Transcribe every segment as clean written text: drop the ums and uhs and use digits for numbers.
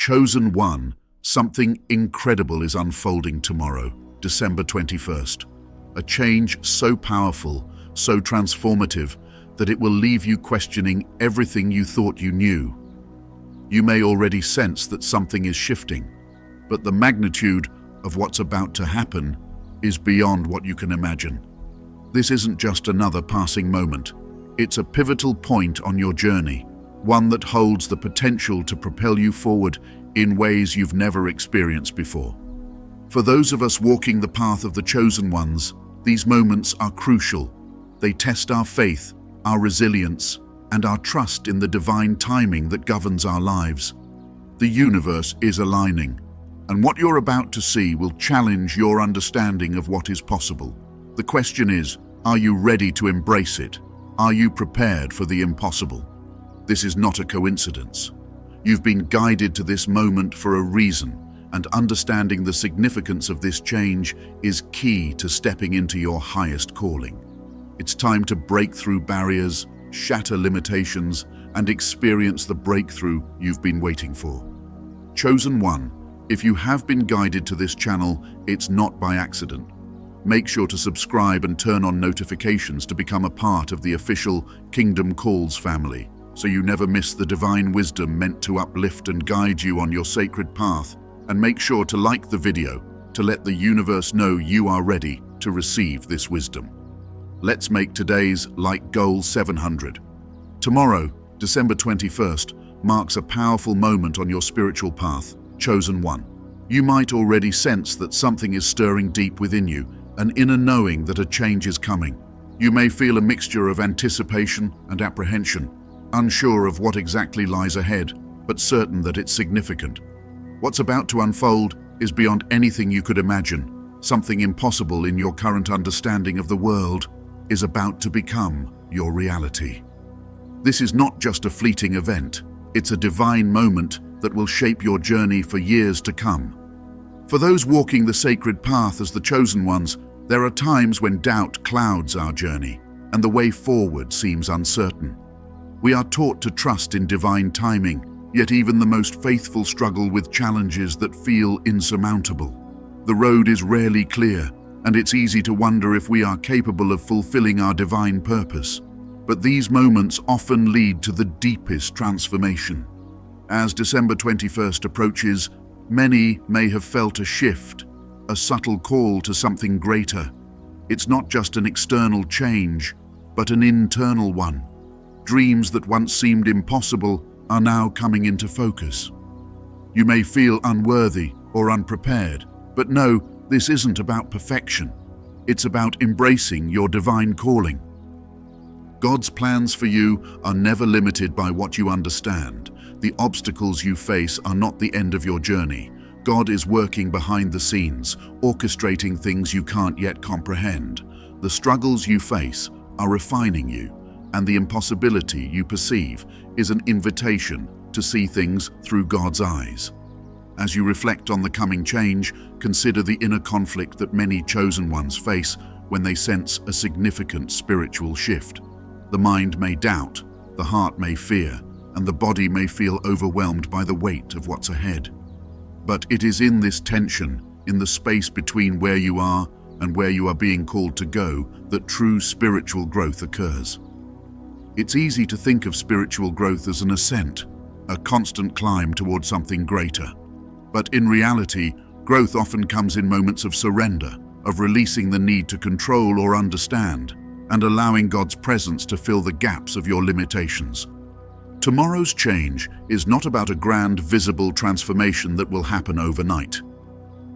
Chosen one, something incredible is unfolding tomorrow, December 21st. A change so powerful, so transformative, that it will leave you questioning everything you thought you knew. You may already sense that something is shifting, but the magnitude of what's about to happen is beyond what you can imagine. This isn't just another passing moment. It's a pivotal point on your journey, one that holds the potential to propel you forward in ways you've never experienced before. For those of us walking the path of the chosen ones, these moments are crucial. They test our faith, our resilience, and our trust in the divine timing that governs our lives. The universe is aligning, and what you're about to see will challenge your understanding of what is possible. The question is, are you ready to embrace it? Are you prepared for the impossible? This is not a coincidence. You've been guided to this moment for a reason, and understanding the significance of this change is key to stepping into your highest calling. It's time to break through barriers, shatter limitations, and experience the breakthrough you've been waiting for. Chosen one, if you have been guided to this channel, it's not by accident. Make sure to subscribe and turn on notifications to become a part of the official Kingdom Calls family, so you never miss the divine wisdom meant to uplift and guide you on your sacred path. And make sure to like the video to let the universe know you are ready to receive this wisdom. Let's make today's like goal 700. Tomorrow, December 21st, marks a powerful moment on your spiritual path, chosen one. You might already sense that something is stirring deep within you, an inner knowing that a change is coming. You may feel a mixture of anticipation and apprehension, unsure of what exactly lies ahead, but certain that it's significant. What's about to unfold is beyond anything you could imagine. Something impossible in your current understanding of the world is about to become your reality. This is not just a fleeting event, it's a divine moment that will shape your journey for years to come. For those walking the sacred path as the chosen ones, there are times when doubt clouds our journey and the way forward seems uncertain. We are taught to trust in divine timing, yet even the most faithful struggle with challenges that feel insurmountable. The road is rarely clear, and it's easy to wonder if we are capable of fulfilling our divine purpose. But these moments often lead to the deepest transformation. As December 21st approaches, many may have felt a shift, a subtle call to something greater. It's not just an external change, but an internal one. Dreams that once seemed impossible are now coming into focus. You may feel unworthy or unprepared, but know this isn't about perfection. It's about embracing your divine calling. God's plans for you are never limited by what you understand. The obstacles you face are not the end of your journey. God is working behind the scenes, orchestrating things you can't yet comprehend. The struggles you face are refining you, and the impossibility you perceive is an invitation to see things through God's eyes. As you reflect on the coming change, consider the inner conflict that many chosen ones face when they sense a significant spiritual shift. The mind may doubt, the heart may fear, and the body may feel overwhelmed by the weight of what's ahead. But it is in this tension, in the space between where you are and where you are being called to go, that true spiritual growth occurs. It's easy to think of spiritual growth as an ascent, a constant climb toward something greater. But in reality, growth often comes in moments of surrender, of releasing the need to control or understand, and allowing God's presence to fill the gaps of your limitations. Tomorrow's change is not about a grand, visible transformation that will happen overnight.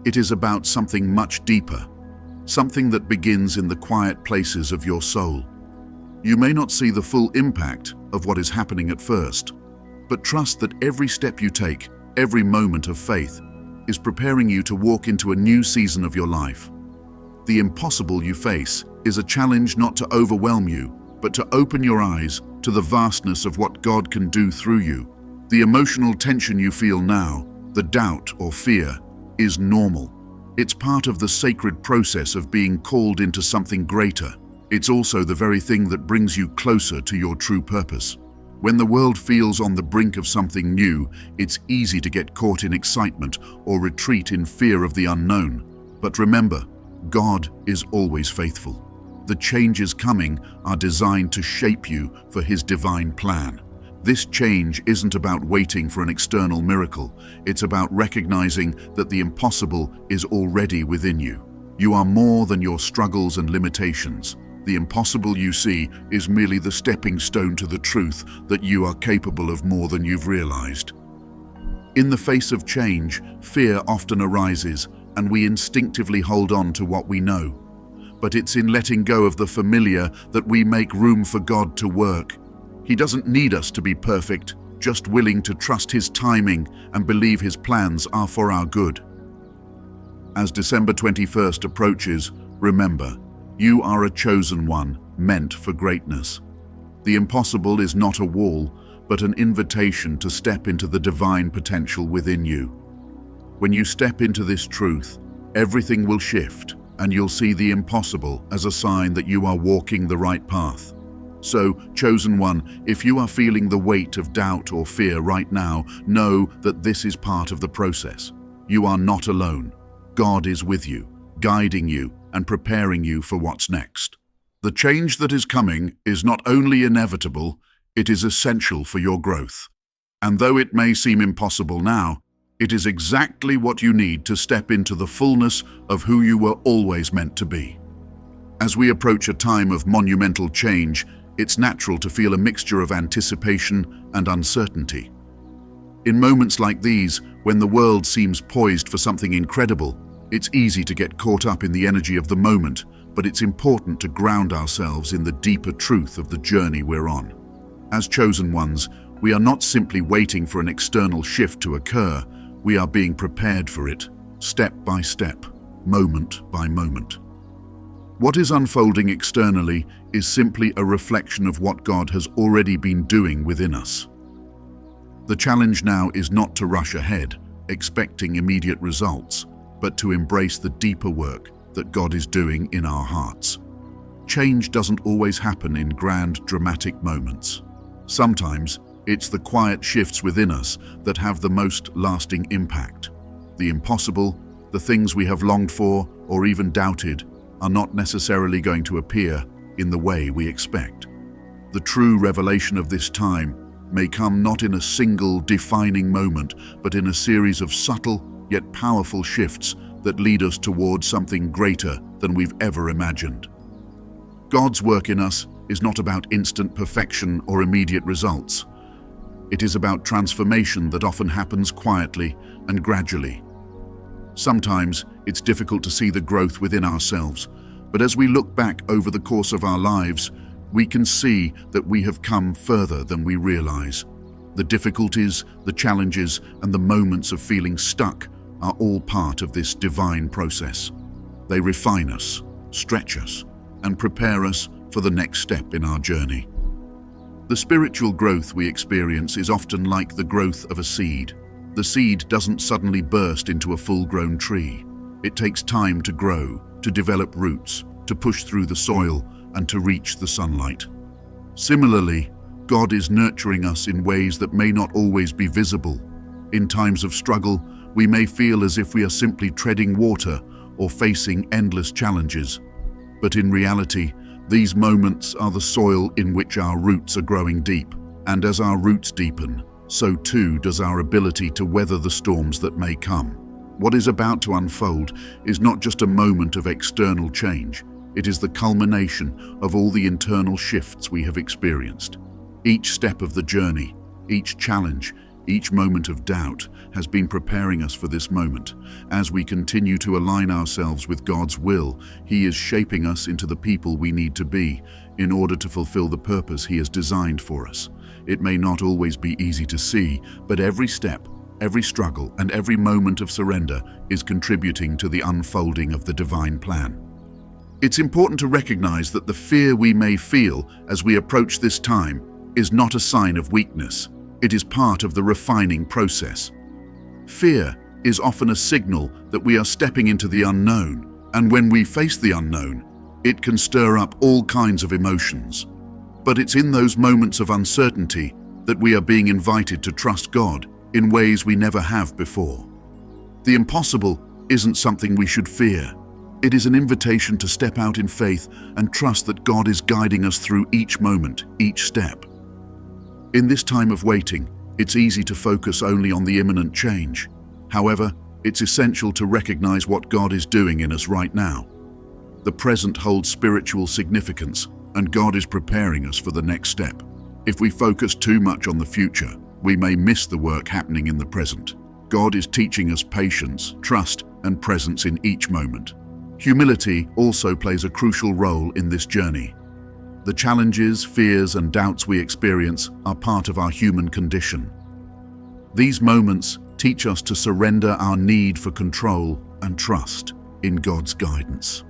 It is about something much deeper, something that begins in the quiet places of your soul. You may not see the full impact of what is happening at first, but trust that every step you take, every moment of faith, is preparing you to walk into a new season of your life. The impossible you face is a challenge not to overwhelm you, but to open your eyes to the vastness of what God can do through you. The emotional tension you feel now, the doubt or fear, is normal. It's part of the sacred process of being called into something greater. It's also the very thing that brings you closer to your true purpose. When the world feels on the brink of something new, it's easy to get caught in excitement or retreat in fear of the unknown. But remember, God is always faithful. The changes coming are designed to shape you for His divine plan. This change isn't about waiting for an external miracle. It's about recognizing that the impossible is already within you. You are more than your struggles and limitations. The impossible you see is merely the stepping stone to the truth that you are capable of more than you've realized. In the face of change, fear often arises, and we instinctively hold on to what we know. But it's in letting go of the familiar that we make room for God to work. He doesn't need us to be perfect, just willing to trust His timing and believe His plans are for our good. As December 21st approaches, remember, you are a chosen one, meant for greatness. The impossible is not a wall, but an invitation to step into the divine potential within you. When you step into this truth, everything will shift, and you'll see the impossible as a sign that you are walking the right path. So, chosen one, if you are feeling the weight of doubt or fear right now, know that this is part of the process. You are not alone. God is with you, guiding you and preparing you for what's next. The change that is coming is not only inevitable, it is essential for your growth. And though it may seem impossible now, it is exactly what you need to step into the fullness of who you were always meant to be. As we approach a time of monumental change, it's natural to feel a mixture of anticipation and uncertainty. In moments like these, when the world seems poised for something incredible, it's easy to get caught up in the energy of the moment, but it's important to ground ourselves in the deeper truth of the journey we're on. As chosen ones, we are not simply waiting for an external shift to occur, we are being prepared for it, step by step, moment by moment. What is unfolding externally is simply a reflection of what God has already been doing within us. The challenge now is not to rush ahead, expecting immediate results, but to embrace the deeper work that God is doing in our hearts. Change doesn't always happen in grand, dramatic moments. Sometimes, it's the quiet shifts within us that have the most lasting impact. The impossible, the things we have longed for or even doubted, are not necessarily going to appear in the way we expect. The true revelation of this time may come not in a single defining moment, but in a series of subtle yet powerful shifts that lead us towards something greater than we've ever imagined. God's work in us is not about instant perfection or immediate results. It is about transformation that often happens quietly and gradually. Sometimes it's difficult to see the growth within ourselves, but as we look back over the course of our lives, we can see that we have come further than we realize. The difficulties, the challenges, and the moments of feeling stuck are all part of this divine process. They refine us, stretch us, and prepare us for the next step in our journey. The spiritual growth we experience is often like the growth of a seed. The seed doesn't suddenly burst into a full-grown tree. It takes time to grow, to develop roots, to push through the soil, and to reach the sunlight. Similarly, God is nurturing us in ways that may not always be visible. In times of struggle, we may feel as if we are simply treading water or facing endless challenges. But in reality, these moments are the soil in which our roots are growing deep. And as our roots deepen, so too does our ability to weather the storms that may come. What is about to unfold is not just a moment of external change. It is the culmination of all the internal shifts we have experienced. Each step of the journey, each challenge, each moment of doubt has been preparing us for this moment. As we continue to align ourselves with God's will, He is shaping us into the people we need to be in order to fulfill the purpose He has designed for us. It may not always be easy to see, but every step, every struggle, and every moment of surrender is contributing to the unfolding of the divine plan. It's important to recognize that the fear we may feel as we approach this time is not a sign of weakness. It is part of the refining process. Fear is often a signal that we are stepping into the unknown, and when we face the unknown, it can stir up all kinds of emotions. But it's in those moments of uncertainty that we are being invited to trust God in ways we never have before. The impossible isn't something we should fear. It is an invitation to step out in faith and trust that God is guiding us through each moment, each step. In this time of waiting, it's easy to focus only on the imminent change. However, it's essential to recognize what God is doing in us right now. The present holds spiritual significance, and God is preparing us for the next step. If we focus too much on the future, we may miss the work happening in the present. God is teaching us patience, trust, and presence in each moment. Humility also plays a crucial role in this journey. The challenges, fears, and doubts we experience are part of our human condition. These moments teach us to surrender our need for control and trust in God's guidance.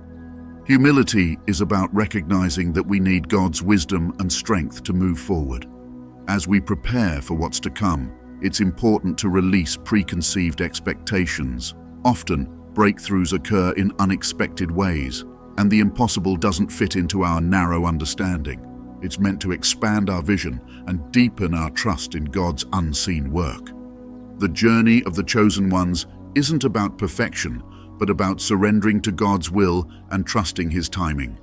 Humility is about recognizing that we need God's wisdom and strength to move forward. As we prepare for what's to come, it's important to release preconceived expectations. Often, breakthroughs occur in unexpected ways, and the impossible doesn't fit into our narrow understanding. It's meant to expand our vision and deepen our trust in God's unseen work. The journey of the chosen ones isn't about perfection, but about surrendering to God's will and trusting His timing.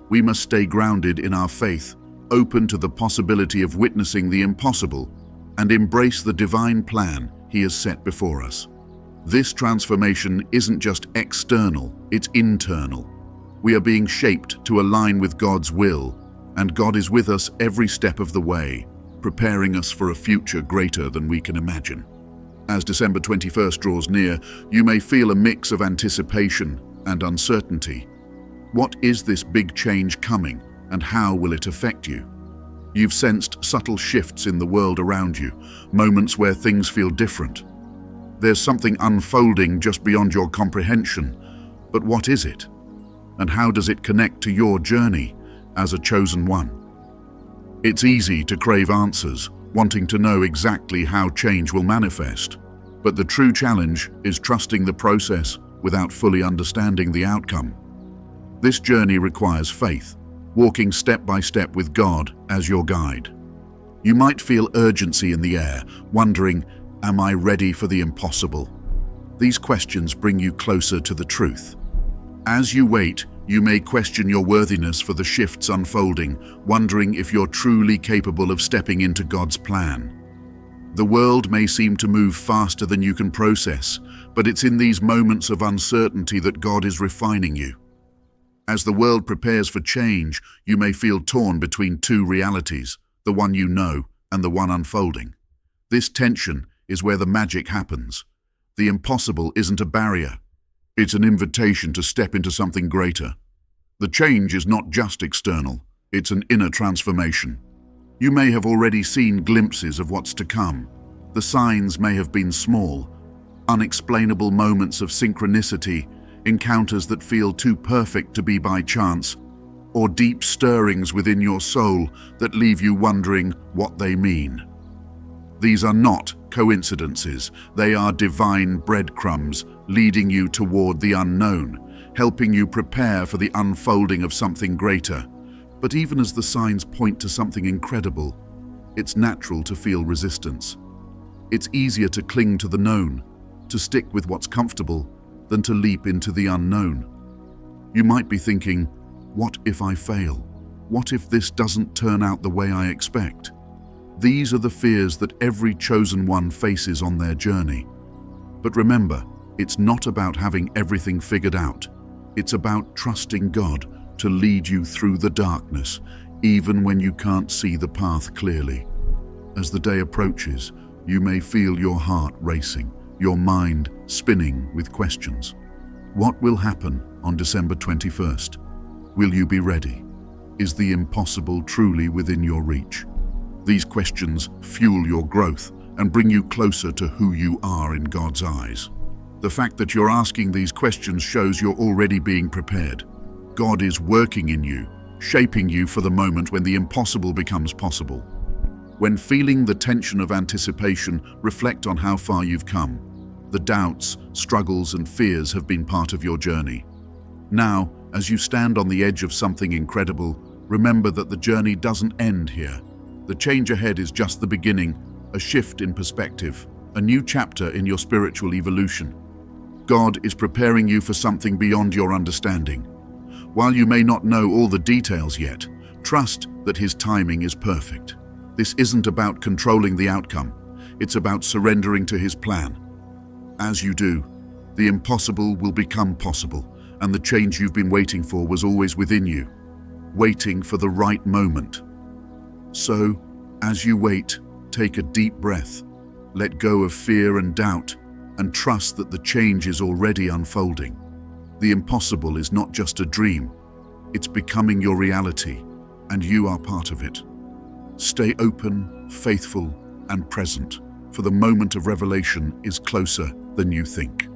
We must stay grounded in our faith, open to the possibility of witnessing the impossible, and embrace the divine plan He has set before us. This transformation isn't just external, it's internal. We are being shaped to align with God's will, and God is with us every step of the way, preparing us for a future greater than we can imagine. As December 21st draws near, you may feel a mix of anticipation and uncertainty. What is this big change coming, and how will it affect you? You've sensed subtle shifts in the world around you, moments where things feel different. There's something unfolding just beyond your comprehension, but what is it? And how does it connect to your journey as a chosen one? It's easy to crave answers, wanting to know exactly how change will manifest. But the true challenge is trusting the process without fully understanding the outcome. This journey requires faith, walking step by step with God as your guide. You might feel urgency in the air, wondering, am I ready for the impossible? These questions bring you closer to the truth. As you wait, you may question your worthiness for the shifts unfolding, wondering if you're truly capable of stepping into God's plan. The world may seem to move faster than you can process, but it's in these moments of uncertainty that God is refining you. As the world prepares for change, you may feel torn between two realities, the one you know and the one unfolding. This tension is where the magic happens. The impossible isn't a barrier. It's an invitation to step into something greater. The change is not just external, it's an inner transformation. You may have already seen glimpses of what's to come. The signs may have been small, unexplainable moments of synchronicity, encounters that feel too perfect to be by chance, or deep stirrings within your soul that leave you wondering what they mean. These are not coincidences, they are divine breadcrumbs leading you toward the unknown, helping you prepare for the unfolding of something greater. But even as the signs point to something incredible, it's natural to feel resistance. It's easier to cling to the known, to stick with what's comfortable, than to leap into the unknown. You might be thinking, what if I fail? What if this doesn't turn out the way I expect? These are the fears that every chosen one faces on their journey. But remember, it's not about having everything figured out. It's about trusting God to lead you through the darkness, even when you can't see the path clearly. As the day approaches, you may feel your heart racing, your mind spinning with questions. What will happen on December 21st? Will you be ready? Is the impossible truly within your reach? These questions fuel your growth and bring you closer to who you are in God's eyes. The fact that you're asking these questions shows you're already being prepared. God is working in you, shaping you for the moment when the impossible becomes possible. When feeling the tension of anticipation, reflect on how far you've come. The doubts, struggles, and fears have been part of your journey. Now, as you stand on the edge of something incredible, remember that the journey doesn't end here. The change ahead is just the beginning, a shift in perspective, a new chapter in your spiritual evolution. God is preparing you for something beyond your understanding. While you may not know all the details yet, trust that His timing is perfect. This isn't about controlling the outcome, it's about surrendering to His plan. As you do, the impossible will become possible, and the change you've been waiting for was always within you, waiting for the right moment. So, as you wait, take a deep breath, let go of fear and doubt, and trust that the change is already unfolding. The impossible is not just a dream, it's becoming your reality, and you are part of it. Stay open, faithful, and present, for the moment of revelation is closer than you think.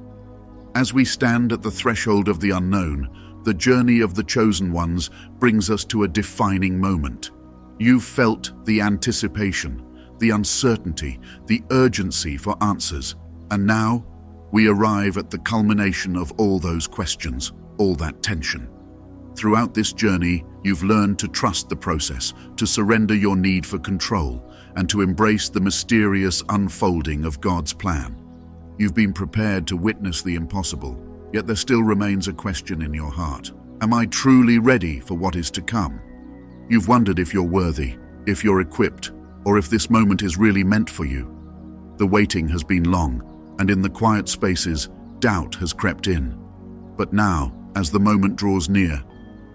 As we stand at the threshold of the unknown, the journey of the chosen ones brings us to a defining moment. You've felt the anticipation, the uncertainty, the urgency for answers, and now we arrive at the culmination of all those questions, all that tension. Throughout this journey, you've learned to trust the process, to surrender your need for control, and to embrace the mysterious unfolding of God's plan. You've been prepared to witness the impossible, yet there still remains a question in your heart. Am I truly ready for what is to come? You've wondered if you're worthy, if you're equipped, or if this moment is really meant for you. The waiting has been long, and in the quiet spaces, doubt has crept in. But now, as the moment draws near,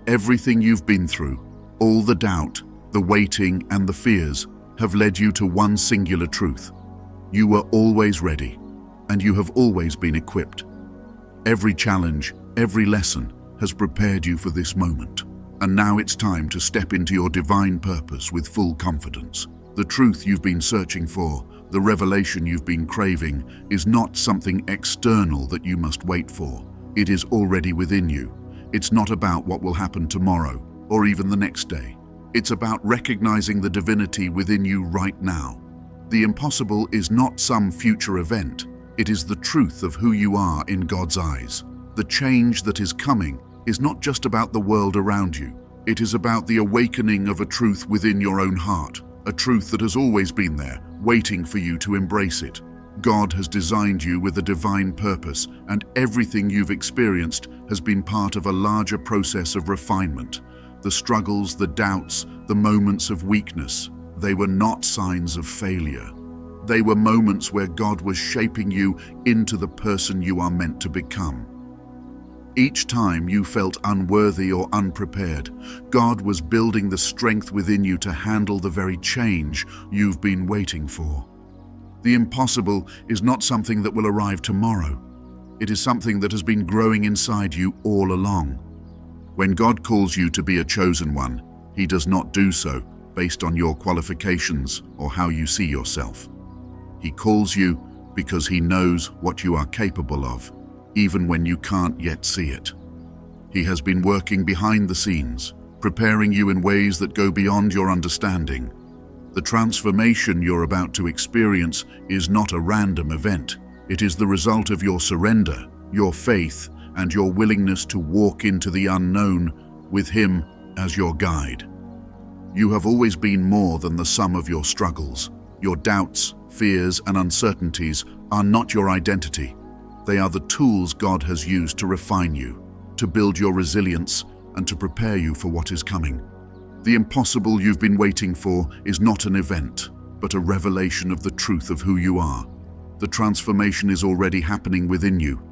everything you've been through, all the doubt, the waiting, and the fears, have led you to one singular truth. You were always ready, and you have always been equipped. Every challenge, every lesson has prepared you for this moment. And now it's time to step into your divine purpose with full confidence. The truth you've been searching for, the revelation you've been craving, is not something external that you must wait for. It is already within you. It's not about what will happen tomorrow or even the next day. It's about recognizing the divinity within you right now. The impossible is not some future event. It is the truth of who you are in God's eyes. The change that is coming is not just about the world around you. It is about the awakening of a truth within your own heart, a truth that has always been there, waiting for you to embrace it. God has designed you with a divine purpose, and everything you've experienced has been part of a larger process of refinement. The struggles, the doubts, the moments of weakness, they were not signs of failure. They were moments where God was shaping you into the person you are meant to become. Each time you felt unworthy or unprepared, God was building the strength within you to handle the very change you've been waiting for. The impossible is not something that will arrive tomorrow. It is something that has been growing inside you all along. When God calls you to be a chosen one, He does not do so based on your qualifications or how you see yourself. He calls you because He knows what you are capable of, even when you can't yet see it. He has been working behind the scenes, preparing you in ways that go beyond your understanding. The transformation you're about to experience is not a random event. It is the result of your surrender, your faith, and your willingness to walk into the unknown with Him as your guide. You have always been more than the sum of your struggles. Your doubts, fears, and uncertainties are not your identity. They are the tools God has used to refine you, to build your resilience, and to prepare you for what is coming. The impossible you've been waiting for is not an event, but a revelation of the truth of who you are. The transformation is already happening within you.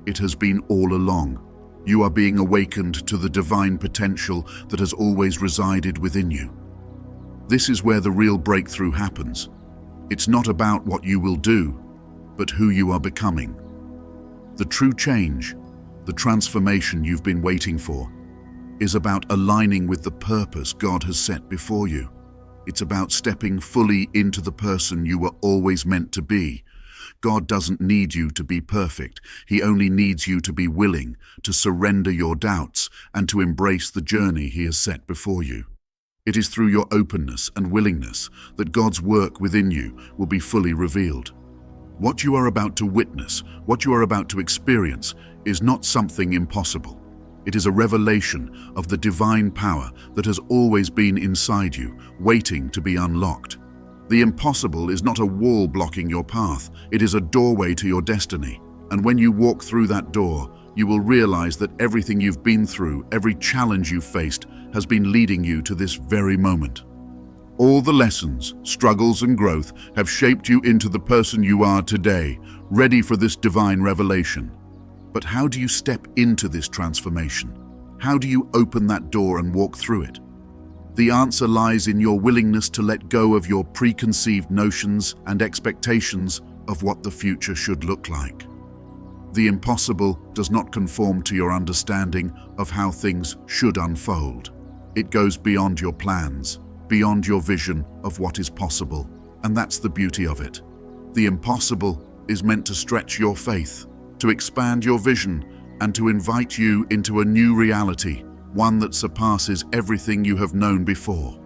It has been all along. You are being awakened to the divine potential that has always resided within you. This is where the real breakthrough happens. It's not about what you will do, but who you are becoming. The true change, the transformation you've been waiting for, is about aligning with the purpose God has set before you. It's about stepping fully into the person you were always meant to be. God doesn't need you to be perfect. He only needs you to be willing to surrender your doubts and to embrace the journey He has set before you. It is through your openness and willingness that God's work within you will be fully revealed. What you are about to witness, what you are about to experience, is not something impossible. It is a revelation of the divine power that has always been inside you, waiting to be unlocked. The impossible is not a wall blocking your path. It is a doorway to your destiny. And when you walk through that door, you will realize that everything you've been through, every challenge you've faced, has been leading you to this very moment. All the lessons, struggles, and growth have shaped you into the person you are today, ready for this divine revelation. But how do you step into this transformation? How do you open that door and walk through it? The answer lies in your willingness to let go of your preconceived notions and expectations of what the future should look like. The impossible does not conform to your understanding of how things should unfold. It goes beyond your plans, beyond your vision of what is possible, and that's the beauty of it. The impossible is meant to stretch your faith, to expand your vision, and to invite you into a new reality, one that surpasses everything you have known before.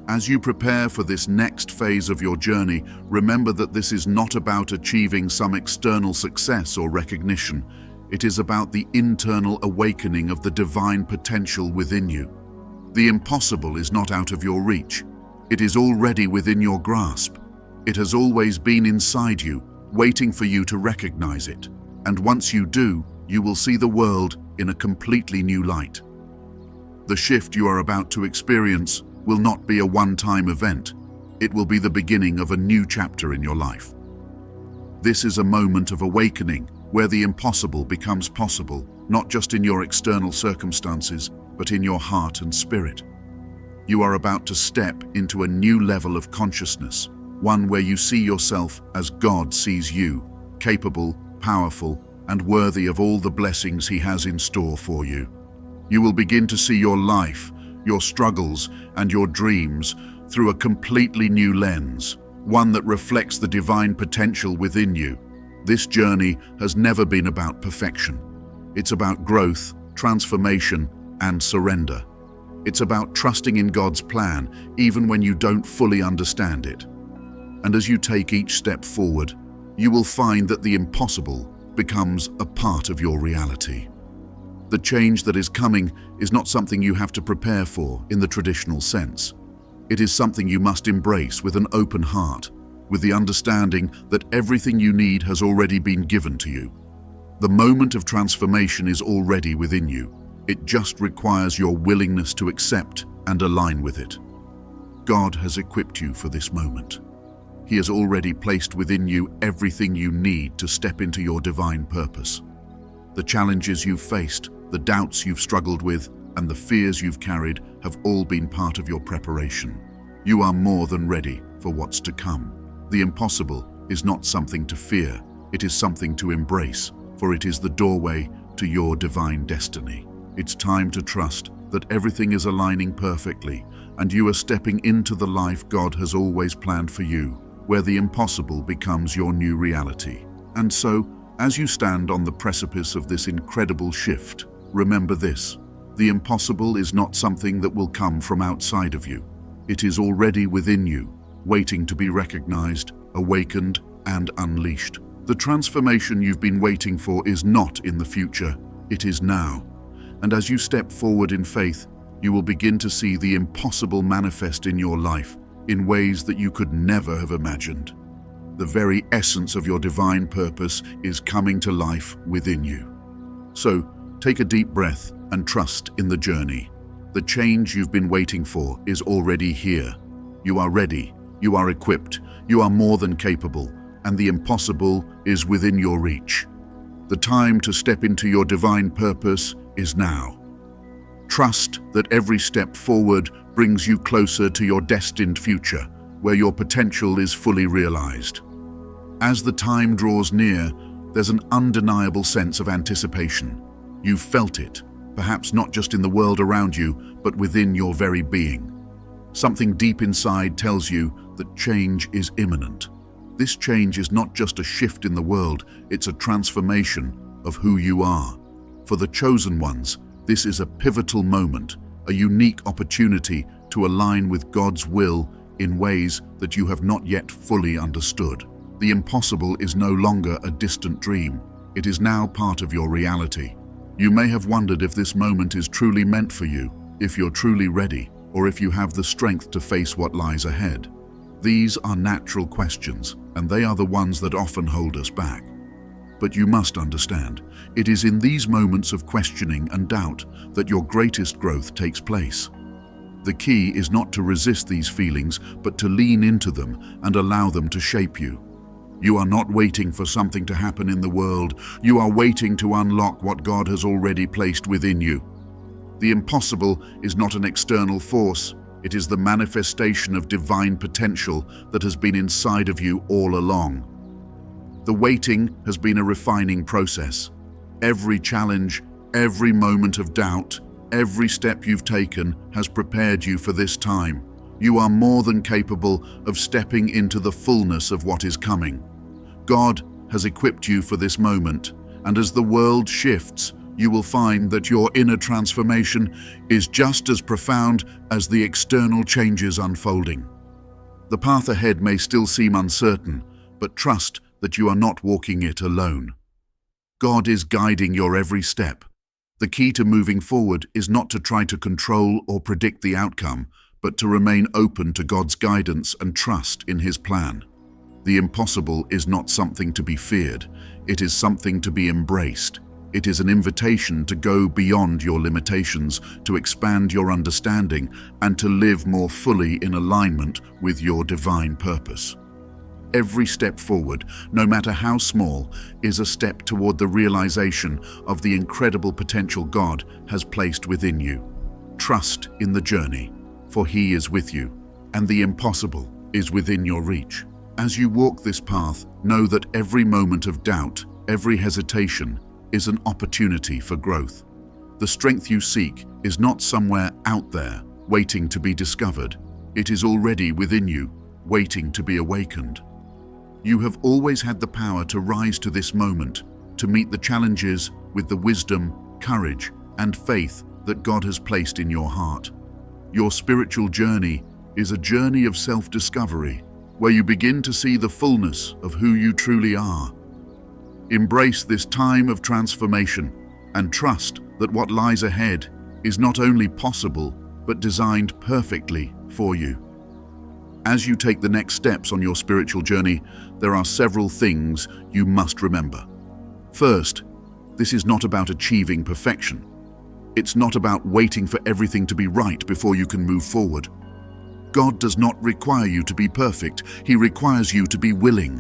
As you prepare for this next phase of your journey, remember that this is not about achieving some external success or recognition. It is about the internal awakening of the divine potential within you. The impossible is not out of your reach. It is already within your grasp. It has always been inside you, waiting for you to recognize it. And once you do, you will see the world in a completely new light. The shift you are about to experience will not be a one-time event. It will be the beginning of a new chapter in your life. This is a moment of awakening where the impossible becomes possible, not just in your external circumstances, but in your heart and spirit. You are about to step into a new level of consciousness, one where you see yourself as God sees you, capable, powerful, and worthy of all the blessings He has in store for you. You will begin to see your life, your struggles, and your dreams through a completely new lens, one that reflects the divine potential within you. This journey has never been about perfection. It's about growth, transformation, and surrender. It's about trusting in God's plan, even when you don't fully understand it. And as you take each step forward, you will find that the impossible becomes a part of your reality. The change that is coming is not something you have to prepare for in the traditional sense. It is something you must embrace with an open heart, with the understanding that everything you need has already been given to you. The moment of transformation is already within you. It just requires your willingness to accept and align with it. God has equipped you for this moment. He has already placed within you everything you need to step into your divine purpose. The challenges you've faced, the doubts you've struggled with, and the fears you've carried have all been part of your preparation. You are more than ready for what's to come. The impossible is not something to fear, it is something to embrace, for it is the doorway to your divine destiny. It's time to trust that everything is aligning perfectly, and you are stepping into the life God has always planned for you, where the impossible becomes your new reality. And so, as you stand on the precipice of this incredible shift, remember this: the impossible is not something that will come from outside of you. It is already within you, waiting to be recognized, awakened, and unleashed. The transformation you've been waiting for is not in the future, it is now. And as you step forward in faith, you will begin to see the impossible manifest in your life in ways that you could never have imagined. The very essence of your divine purpose is coming to life within you. So, take a deep breath and trust in the journey. The change you've been waiting for is already here. You are ready, you are equipped, you are more than capable, and the impossible is within your reach. The time to step into your divine purpose is now. Trust that every step forward brings you closer to your destined future, where your potential is fully realized. As the time draws near, there's an undeniable sense of anticipation. You've felt it, perhaps not just in the world around you, but within your very being. Something deep inside tells you that change is imminent. This change is not just a shift in the world, it's a transformation of who you are. For the chosen ones, this is a pivotal moment, a unique opportunity to align with God's will in ways that you have not yet fully understood. The impossible is no longer a distant dream. It is now part of your reality. You may have wondered if this moment is truly meant for you, if you're truly ready, or if you have the strength to face what lies ahead. These are natural questions, and they are the ones that often hold us back. But you must understand, it is in these moments of questioning and doubt that your greatest growth takes place. The key is not to resist these feelings, but to lean into them and allow them to shape you. You are not waiting for something to happen in the world. You are waiting to unlock what God has already placed within you. The impossible is not an external force. It is the manifestation of divine potential that has been inside of you all along. The waiting has been a refining process. Every challenge, every moment of doubt, every step you've taken has prepared you for this time. You are more than capable of stepping into the fullness of what is coming. God has equipped you for this moment, and as the world shifts, you will find that your inner transformation is just as profound as the external changes unfolding. The path ahead may still seem uncertain, but trust that you are not walking it alone. God is guiding your every step. The key to moving forward is not to try to control or predict the outcome, but to remain open to God's guidance and trust in His plan. The impossible is not something to be feared. It is something to be embraced. It is an invitation to go beyond your limitations, to expand your understanding, and to live more fully in alignment with your divine purpose. Every step forward, no matter how small, is a step toward the realization of the incredible potential God has placed within you. Trust in the journey, for He is with you, and the impossible is within your reach. As you walk this path, know that every moment of doubt, every hesitation, is an opportunity for growth. The strength you seek is not somewhere out there, waiting to be discovered. It is already within you, waiting to be awakened. You have always had the power to rise to this moment, to meet the challenges with the wisdom, courage, and faith that God has placed in your heart. Your spiritual journey is a journey of self-discovery, where you begin to see the fullness of who you truly are. Embrace this time of transformation and trust that what lies ahead is not only possible, but designed perfectly for you. As you take the next steps on your spiritual journey, there are several things you must remember. First, this is not about achieving perfection. It's not about waiting for everything to be right before you can move forward. God does not require you to be perfect. He requires you to be willing.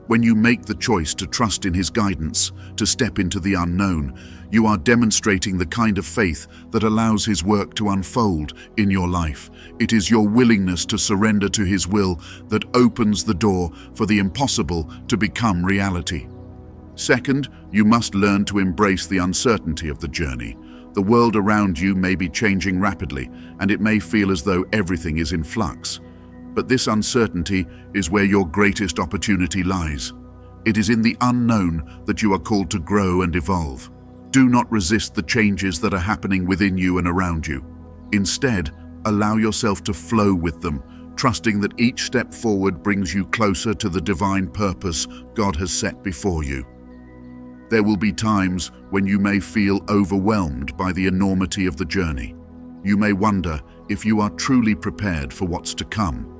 When you make the choice to trust in His guidance, to step into the unknown, you are demonstrating the kind of faith that allows His work to unfold in your life. It is your willingness to surrender to His will that opens the door for the impossible to become reality. Second, you must learn to embrace the uncertainty of the journey. The world around you may be changing rapidly, and it may feel as though everything is in flux. But this uncertainty is where your greatest opportunity lies. It is in the unknown that you are called to grow and evolve. Do not resist the changes that are happening within you and around you. Instead, allow yourself to flow with them, trusting that each step forward brings you closer to the divine purpose God has set before you. There will be times when you may feel overwhelmed by the enormity of the journey. You may wonder if you are truly prepared for what's to come.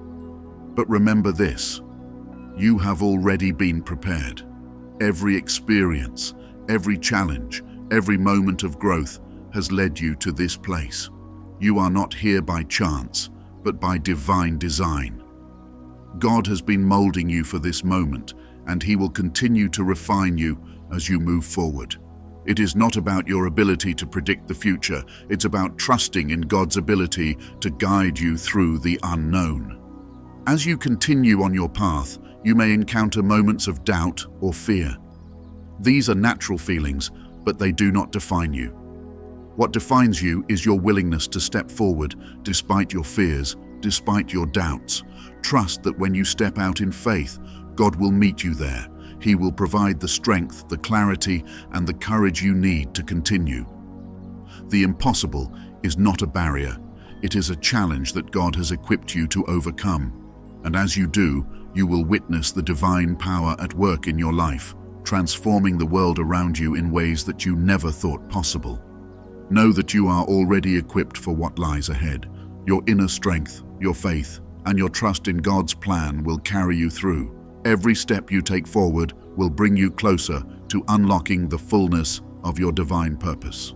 But remember this: you have already been prepared. Every experience, every challenge, every moment of growth has led you to this place. You are not here by chance, but by divine design. God has been molding you for this moment, and He will continue to refine you as you move forward. It is not about your ability to predict the future. It's about trusting in God's ability to guide you through the unknown. As you continue on your path, you may encounter moments of doubt or fear. These are natural feelings, but they do not define you. What defines you is your willingness to step forward despite your fears, despite your doubts. Trust that when you step out in faith, God will meet you there. He will provide the strength, the clarity, and the courage you need to continue. The impossible is not a barrier. It is a challenge that God has equipped you to overcome. And as you do, you will witness the divine power at work in your life, transforming the world around you in ways that you never thought possible. Know that you are already equipped for what lies ahead. Your inner strength, your faith, and your trust in God's plan will carry you through. Every step you take forward will bring you closer to unlocking the fullness of your divine purpose.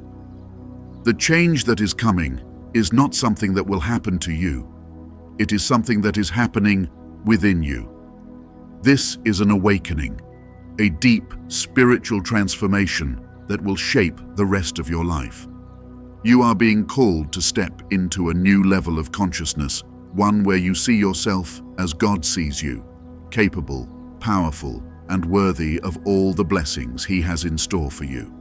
The change that is coming is not something that will happen to you. It is something that is happening within you. This is an awakening, a deep spiritual transformation that will shape the rest of your life. You are being called to step into a new level of consciousness, one where you see yourself as God sees you, capable, powerful, and worthy of all the blessings He has in store for you.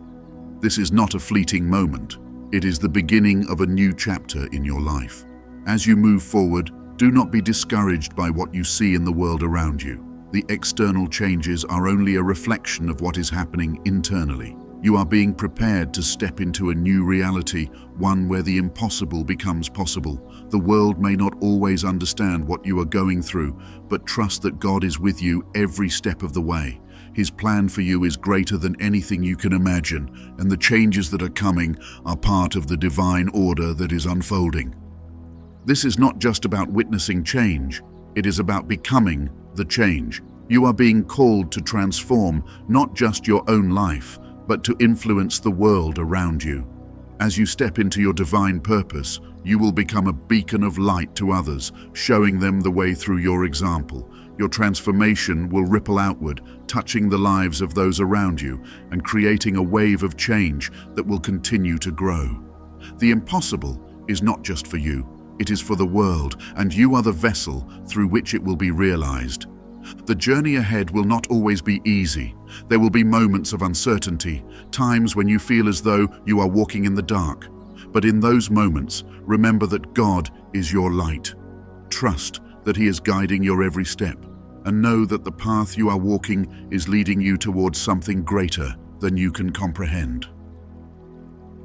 This is not a fleeting moment. It is the beginning of a new chapter in your life. As you move forward, do not be discouraged by what you see in the world around you. The external changes are only a reflection of what is happening internally. You are being prepared to step into a new reality, one where the impossible becomes possible. The world may not always understand what you are going through, but trust that God is with you every step of the way. His plan for you is greater than anything you can imagine, and the changes that are coming are part of the divine order that is unfolding. This is not just about witnessing change, it is about becoming the change. You are being called to transform not just your own life, but to influence the world around you. As you step into your divine purpose, you will become a beacon of light to others, showing them the way through your example. Your transformation will ripple outward, touching the lives of those around you and creating a wave of change that will continue to grow. The impossible is not just for you, it is for the world, and you are the vessel through which it will be realized. The journey ahead will not always be easy. There will be moments of uncertainty, times when you feel as though you are walking in the dark. But in those moments, remember that God is your light. Trust that He is guiding your every step, and know that the path you are walking is leading you towards something greater than you can comprehend.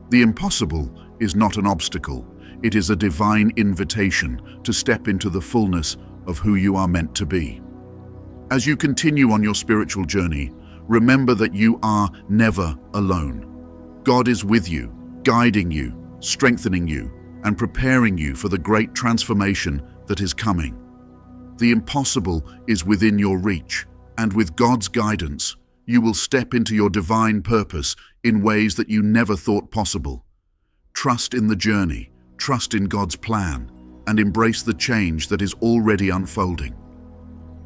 The impossible is not an obstacle. It is a divine invitation to step into the fullness of who you are meant to be. As you continue on your spiritual journey, remember that you are never alone. God is with you, guiding you, strengthening you, and preparing you for the great transformation that is coming. The impossible is within your reach, and with God's guidance, you will step into your divine purpose in ways that you never thought possible. Trust in the journey, trust in God's plan, and embrace the change that is already unfolding.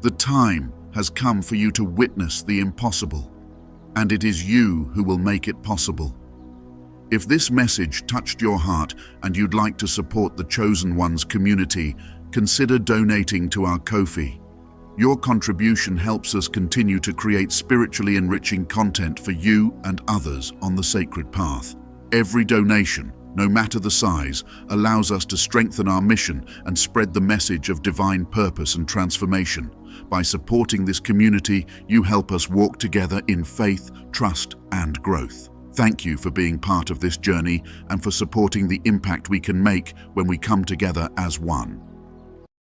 The time has come for you to witness the impossible, and it is you who will make it possible. If this message touched your heart and you'd like to support the Chosen Ones community, consider donating to our Ko-fi. Your contribution helps us continue to create spiritually enriching content for you and others on the sacred path. Every donation, no matter the size, allows us to strengthen our mission and spread the message of divine purpose and transformation. By supporting this community, you help us walk together in faith, trust, and growth. Thank you for being part of this journey and for supporting the impact we can make when we come together as one.